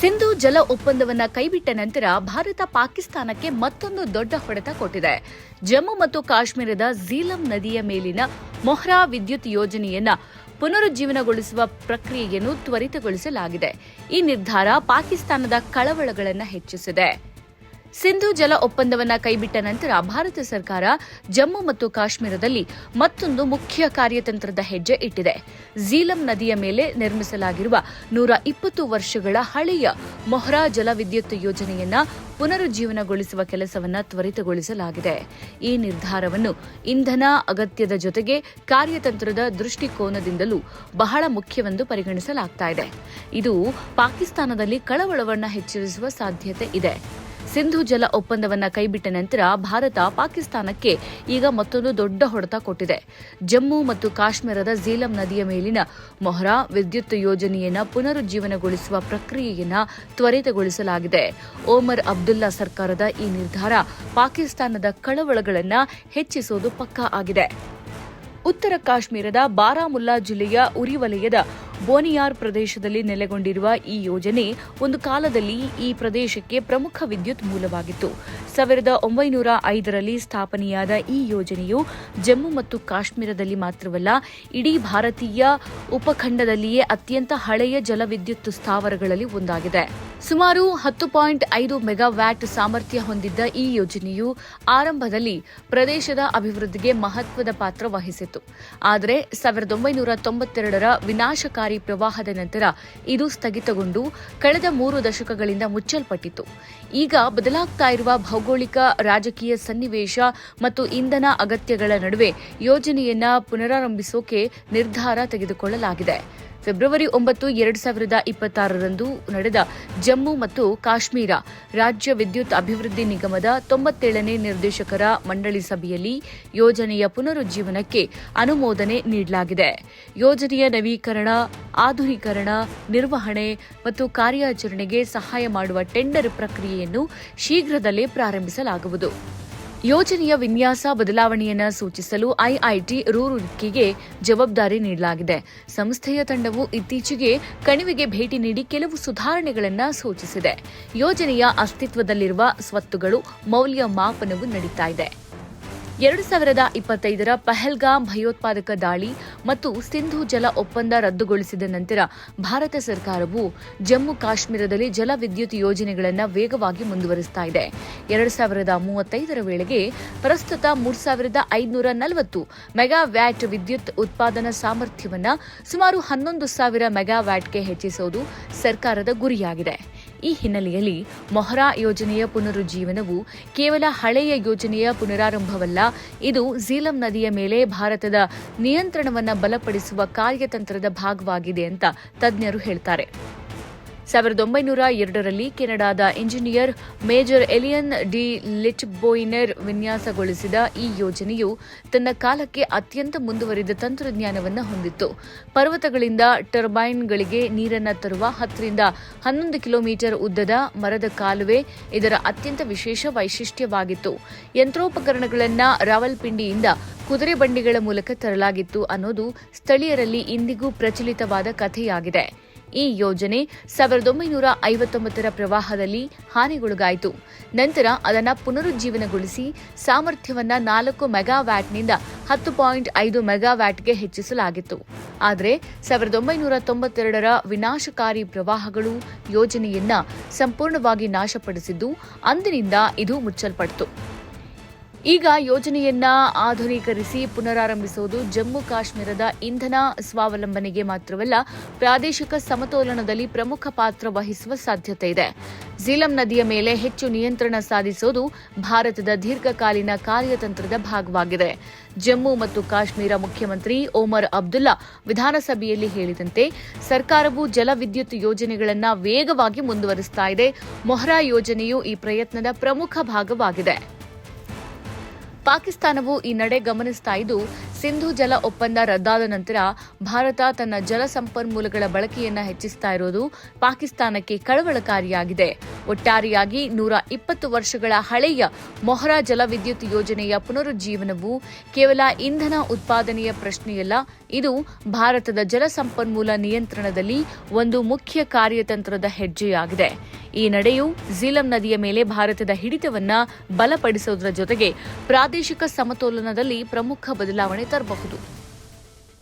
ಸಿಂಧು ಜಲ ಒಪ್ಪಂದವನ್ನು ಕೈಬಿಟ್ಟ ನಂತರ ಭಾರತ ಪಾಕಿಸ್ತಾನಕ್ಕೆ ಮತ್ತೊಂದು ದೊಡ್ಡ ಹೊಡೆತ ಕೊಟ್ಟಿದೆ. ಜಮ್ಮು ಮತ್ತು ಕಾಶ್ಮೀರದ ಝೀಲಂ ನದಿಯ ಮೇಲಿನ ಮೊಹ್ರಾ ವಿದ್ಯುತ್ ಯೋಜನೆಯನ್ನ ಪುನರುಜ್ಜೀವನಗೊಳಿಸುವ ಪ್ರಕ್ರಿಯೆಯನ್ನು ತ್ವರಿತಗೊಳಿಸಲಾಗಿದೆ. ಈ ನಿರ್ಧಾರ ಪಾಕಿಸ್ತಾನದ ಕಳವಳಗಳನ್ನು ಹೆಚ್ಚಿಸಿದೆ. ಸಿಂಧು ಜಲ ಒಪ್ಪಂದವನ್ನು ಕೈಬಿಟ್ಟ ನಂತರ ಭಾರತ ಸರ್ಕಾರ ಜಮ್ಮು ಮತ್ತು ಕಾಶ್ಮೀರದಲ್ಲಿ ಮತ್ತೊಂದು ಮುಖ್ಯ ಕಾರ್ಯತಂತ್ರದ ಹೆಜ್ಜೆ ಇಟ್ಟಿದೆ. ಝೀಲಂ ನದಿಯ ಮೇಲೆ ನಿರ್ಮಿಸಲಾಗಿರುವ 120 ವರ್ಷಗಳ ಹಳೆಯ ಮೊಹ್ರಾ ಜಲವಿದ್ಯುತ್ ಯೋಜನೆಯನ್ನ ಪುನರುಜ್ಜೀವನಗೊಳಿಸುವ ಕೆಲಸವನ್ನು ತ್ವರಿತಗೊಳಿಸಲಾಗಿದೆ. ಈ ನಿರ್ಧಾರವನ್ನು ಇಂಧನ ಅಗತ್ಯದ ಜೊತೆಗೆ ಕಾರ್ಯತಂತ್ರದ ದೃಷ್ಟಿಕೋನದಿಂದಲೂ ಬಹಳ ಮುಖ್ಯವೆಂದು ಪರಿಗಣಿಸಲಾಗುತ್ತಿದೆ. ಇದು ಪಾಕಿಸ್ತಾನದಲ್ಲಿ ಕಳವಳವನ್ನು ಹೆಚ್ಚಿಸುವ ಸಾಧ್ಯತೆ ಇದೆ. ಸಿಂಧು ಜಲ ಒಪ್ಪಂದವನ್ನು ಕೈಬಿಟ್ಟ ನಂತರ ಭಾರತ ಪಾಕಿಸ್ತಾನಕ್ಕೆ ಈಗ ಮತ್ತೊಂದು ದೊಡ್ಡ ಹೊಡೆತ ಕೊಟ್ಟಿದೆ. ಜಮ್ಮು ಮತ್ತು ಕಾಶ್ಮೀರದ ಝೀಲಂ ನದಿಯ ಮೇಲಿನ ಮೊಹ್ರಾ ವಿದ್ಯುತ್ ಯೋಜನೆಯನ್ನು ಪುನರುಜ್ಜೀವನಗೊಳಿಸುವ ಪ್ರಕ್ರಿಯೆಯನ್ನು ತ್ವರಿತಗೊಳಿಸಲಾಗಿದೆ. ಒಮರ್ ಅಬ್ದುಲ್ಲಾ ಸರ್ಕಾರದ ಈ ನಿರ್ಧಾರ ಪಾಕಿಸ್ತಾನದ ಕಳವಳಗಳನ್ನು ಹೆಚ್ಚಿಸುವುದು ಪಕ್ಕಾ ಆಗಿದೆ. ಉತ್ತರ ಕಾಶ್ಮೀರದ ಬಾರಾಮುಲ್ಲಾ ಜಿಲ್ಲೆಯ ಉರಿ ವಲಯದ ಬೋನಿಯಾರ್ ಪ್ರದೇಶದಲ್ಲಿ ನೆಲೆಗೊಂಡಿರುವ ಈ ಯೋಜನೆ ಒಂದು ಕಾಲದಲ್ಲಿ ಈ ಪ್ರದೇಶಕ್ಕೆ ಪ್ರಮುಖ ವಿದ್ಯುತ್ ಮೂಲವಾಗಿತ್ತು. 1905ರಲ್ಲಿ ಸ್ಥಾಪನೆಯಾದ ಈ ಯೋಜನೆಯು ಜಮ್ಮು ಮತ್ತು ಕಾಶ್ಮೀರದಲ್ಲಿ ಮಾತ್ರವಲ್ಲ, ಇಡೀ ಭಾರತೀಯ ಉಪಖಂಡದಲ್ಲಿಯೇ ಅತ್ಯಂತ ಹಳೆಯ ಜಲವಿದ್ಯುತ್ ಸ್ಥಾವರಗಳಲ್ಲಿ ಒಂದಾಗಿದೆ. ಸುಮಾರು 10.5 ಮೆಗಾವ್ಯಾಟ್ ಸಾಮರ್ಥ್ಯ ಹೊಂದಿದ್ದ ಈ ಯೋಜನೆಯು ಆರಂಭದಲ್ಲಿ ಪ್ರದೇಶದ ಅಭಿವೃದ್ಧಿಗೆ ಮಹತ್ವದ ಪಾತ್ರ ವಹಿಸಿತ್ತು. ಆದರೆ 1992ರ ವಿನಾಶಕಾರಿ ಪ್ರವಾಹದ ನಂತರ ಇದು ಸ್ಥಗಿತಗೊಂಡು ಕಳೆದ 3 ದಶಕಗಳಿಂದ ಮುಚ್ಚಲ್ಪಟ್ಟಿತ್ತು. ಈಗ ಬದಲಾಗ್ತಾ ಇರುವ ಭೌಗೋಳಿಕ ರಾಜಕೀಯ ಸನ್ನಿವೇಶ ಮತ್ತು ಇಂಧನ ಅಗತ್ಯಗಳ ನಡುವೆ ಯೋಜನೆಯನ್ನ ಪುನರಾರಂಭಿಸೋಕೆ ನಿರ್ಧಾರ ತೆಗೆದುಕೊಳ್ಳಲಾಗಿದೆ. ಫೆಬ್ರವರಿ 9, 2026ರಂದು ನಡೆದ ಜಮ್ಮು ಮತ್ತು ಕಾಶ್ಮೀರ ರಾಜ್ಯ ವಿದ್ಯುತ್ ಅಭಿವೃದ್ಧಿ ನಿಗಮದ 97ನೇ ನಿರ್ದೇಶಕರ ಮಂಡಳಿ ಸಭೆಯಲ್ಲಿ ಯೋಜನೆಯ ಪುನರುಜ್ಜೀವನಕ್ಕೆ ಅನುಮೋದನೆ ನೀಡಲಾಗಿದೆ. ಯೋಜನೆಯ ನವೀಕರಣ, ಆಧುನೀಕರಣ, ನಿರ್ವಹಣೆ ಮತ್ತು ಕಾರ್ಯಾಚರಣೆಗೆ ಸಹಾಯ ಮಾಡುವ ಟೆಂಡರ್ ಪ್ರಕ್ರಿಯೆಯನ್ನು ಶೀಘ್ರದಲ್ಲೇ ಪ್ರಾರಂಭಿಸಲಾಗುವುದು. ಯೋಜನೆಯ ವಿನ್ಯಾಸ ಬದಲಾವಣೆಯನ್ನು ಸೂಚಿಸಲು ಐಐಟಿ ರೂರ್ಕಿಗೆ ಜವಾಬ್ದಾರಿ ನೀಡಲಾಗಿದೆ. ಸಂಸ್ಥೆಯ ತಂಡವು ಇತ್ತೀಚೆಗೆ ಕಣಿವೆಗೆ ಭೇಟಿ ನೀಡಿ ಕೆಲವು ಸುಧಾರಣೆಗಳನ್ನು ಸೂಚಿಸಿದೆ. ಯೋಜನೆಯ ಅಸ್ತಿತ್ವದಲ್ಲಿರುವ ಸ್ವತ್ತುಗಳು ಮೌಲ್ಯಮಾಪನವು ನಡೀತಾ ಇದೆ. 2025ರ ಪಹಲ್ಗಾಮ್ ಭಯೋತ್ಪಾದಕ ದಾಳಿ ಮತ್ತು ಸಿಂಧು ಜಲ ಒಪ್ಪಂದ ರದ್ದುಗೊಳಿಸಿದ ನಂತರ ಭಾರತ ಸರ್ಕಾರವು ಜಮ್ಮು ಕಾಶ್ಮೀರದಲ್ಲಿ ಜಲವಿದ್ಯುತ್ ಯೋಜನೆಗಳನ್ನು ವೇಗವಾಗಿ ಮುಂದುವರಿಸುತ್ತಾ ಇದೆ. 2035ರ ವೇಳೆಗೆ ಪ್ರಸ್ತುತ 3540 ಮೆಗಾವ್ಯಾಟ್ ವಿದ್ಯುತ್ ಉತ್ಪಾದನಾ ಸಾಮರ್ಥ್ಯವನ್ನು ಸುಮಾರು 11,000 ಮೆಗಾವ್ಯಾಟ್ಗೆ ಹೆಚ್ಚಿಸುವುದು ಸರ್ಕಾರದ ಗುರಿಯಾಗಿದೆ. ಈ ಹಿನ್ನೆಲೆಯಲ್ಲಿ ಮೊಹ್ರಾ ಯೋಜನೆಯ ಪುನರುಜ್ಜೀವನವು ಕೇವಲ ಹಳೆಯ ಯೋಜನೆಯ ಪುನರಾರಂಭವಲ್ಲ, ಇದು ಝೀಲಂ ನದಿಯ ಮೇಲೆ ಭಾರತದ ನಿಯಂತ್ರಣವನ್ನು ಬಲಪಡಿಸುವ ಕಾರ್ಯತಂತ್ರದ ಭಾಗವಾಗಿದೆ ಅಂತ ತಜ್ಞರು ಹೇಳ್ತಾರೆ. 1902ರಲ್ಲಿ ಕೆನಡಾದ ಇಂಜಿನಿಯರ್ ಮೇಜರ್ ಎಲಿಯನ್ ಡಿ ಲಿಟ್ಬೋಯ್ನರ್ ವಿನ್ಯಾಸಗೊಳಿಸಿದ ಈ ಯೋಜನೆಯು ತನ್ನ ಕಾಲಕ್ಕೆ ಅತ್ಯಂತ ಮುಂದುವರಿದ ತಂತ್ರಜ್ಞಾನವನ್ನು ಹೊಂದಿತ್ತು. ಪರ್ವತಗಳಿಂದ ಟರ್ಬೈನ್ಗಳಿಗೆ ನೀರನ್ನು ತರುವ 10 ರಿಂದ 11 ಕಿಲೋಮೀಟರ್ ಉದ್ದದ ಮರದ ಕಾಲುವೆ ಇದರ ಅತ್ಯಂತ ವಿಶೇಷ ವೈಶಿಷ್ಟ್ಯವಾಗಿತ್ತು. ಯಂತ್ರೋಪಕರಣಗಳನ್ನು ರಾವಲ್ಪಿಂಡಿಯಿಂದ ಕುದುರೆ ಬಂಡಿಗಳ ಮೂಲಕ ತರಲಾಗಿತ್ತು ಅನ್ನೋದು ಸ್ಥಳೀಯರಲ್ಲಿ ಇಂದಿಗೂ ಪ್ರಚಲಿತವಾದ ಕಥೆಯಾಗಿದೆ. ಈ ಯೋಜನೆ 1959ರ ಪ್ರವಾಹದಲ್ಲಿ ಹಾನಿಗೊಳಗಾಯಿತು. ನಂತರ ಅದನ್ನು ಪುನರುಜ್ಜೀವನಗೊಳಿಸಿ ಸಾಮರ್ಥ್ಯವನ್ನು 4 ಮೆಗಾವ್ಯಾಟ್ನಿಂದ 10.5 ಮೆಗಾವ್ಯಾಟ್ಗೆ ಹೆಚ್ಚಿಸಲಾಗಿತ್ತು. ಆದರೆ 1992ರ ವಿನಾಶಕಾರಿ ಪ್ರವಾಹಗಳು ಯೋಜನೆಯನ್ನ ಸಂಪೂರ್ಣವಾಗಿ ನಾಶಪಡಿಸಿದ್ದು, ಅಂದಿನಿಂದ ಇದು ಮುಚ್ಚಲ್ಪಟ್ಟಿತು. ಈಗ ಯೋಜನೆಯನ್ನ ಆಧುನೀಕರಿಸಿ ಪುನರಾರಂಭಿಸುವುದು ಜಮ್ಮು ಕಾಶ್ಮೀರದ ಇಂಧನ ಸ್ವಾವಲಂಬನೆಗೆ ಮಾತ್ರವಲ್ಲ, ಪ್ರಾದೇಶಿಕ ಸಮತೋಲನದಲ್ಲಿ ಪ್ರಮುಖ ಪಾತ್ರ ವಹಿಸುವ ಸಾಧ್ಯತೆ ಇದೆ. ಝೀಲಂ ನದಿಯ ಮೇಲೆ ಹೆಚ್ಚು ನಿಯಂತ್ರಣ ಸಾಧಿಸುವುದು ಭಾರತದ ದೀರ್ಘಕಾಲೀನ ಕಾರ್ಯತಂತ್ರದ ಭಾಗವಾಗಿದೆ. ಜಮ್ಮು ಮತ್ತು ಕಾಶ್ಮೀರ ಮುಖ್ಯಮಂತ್ರಿ ಒಮರ್ ಅಬ್ದುಲ್ಲಾ ವಿಧಾನಸಭೆಯಲ್ಲಿ ಹೇಳಿದಂತೆ ಸರ್ಕಾರವು ಜಲವಿದ್ಯುತ್ ಯೋಜನೆಗಳನ್ನು ವೇಗವಾಗಿ ಮುಂದುವರಿಸುತ್ತಾ ಇದೆ. ಮೊಹ್ರಾ ಯೋಜನೆಯು ಈ ಪ್ರಯತ್ನದ ಪ್ರಮುಖ ಭಾಗವಾಗಿದೆ. ಪಾಕಿಸ್ತಾನವು ಈ ನಡೆ ಗಮನಿಸ್ತಾ ಇದ್ದು, ಸಿಂಧು ಜಲ ಒಪ್ಪಂದ ರದ್ದಾದ ನಂತರ ಭಾರತ ತನ್ನ ಜಲ ಸಂಪನ್ಮೂಲಗಳ ಬಳಕೆಯನ್ನು ಹೆಚ್ಚಿಸ್ತಾ ಇರೋದು ಪಾಕಿಸ್ತಾನಕ್ಕೆ ಕಳವಳಕಾರಿಯಾಗಿದೆ. ಒಟ್ಟಾರೆಯಾಗಿ 120 ವರ್ಷಗಳ ಹಳೆಯ ಮೊಹರಾ ಜಲವಿದ್ಯುತ್ ಯೋಜನೆಯ ಪುನರುಜ್ಜೀವನವು ಕೇವಲ ಇಂಧನ ಉತ್ಪಾದನೆಯ ಪ್ರಶ್ನೆಯಲ್ಲ, ಇದು ಭಾರತದ ಜಲ ಸಂಪನ್ಮೂಲ ನಿಯಂತ್ರಣದಲ್ಲಿ ಒಂದು ಮುಖ್ಯ ಕಾರ್ಯತಂತ್ರದ ಹೆಜ್ಜೆಯಾಗಿದೆ. ಈ ನಡೆಯು ಝೀಲಂ ನದಿಯ ಮೇಲೆ ಭಾರತದ ಹಿಡಿತವನ್ನ ಬಲಪಡಿಸುವುದರ ಜೊತೆಗೆ ಪ್ರಾದೇಶಿಕ ಸಮತೋಲನದಲ್ಲಿ ಪ್ರಮುಖ ಬದಲಾವಣೆ ತರಬಹುದು.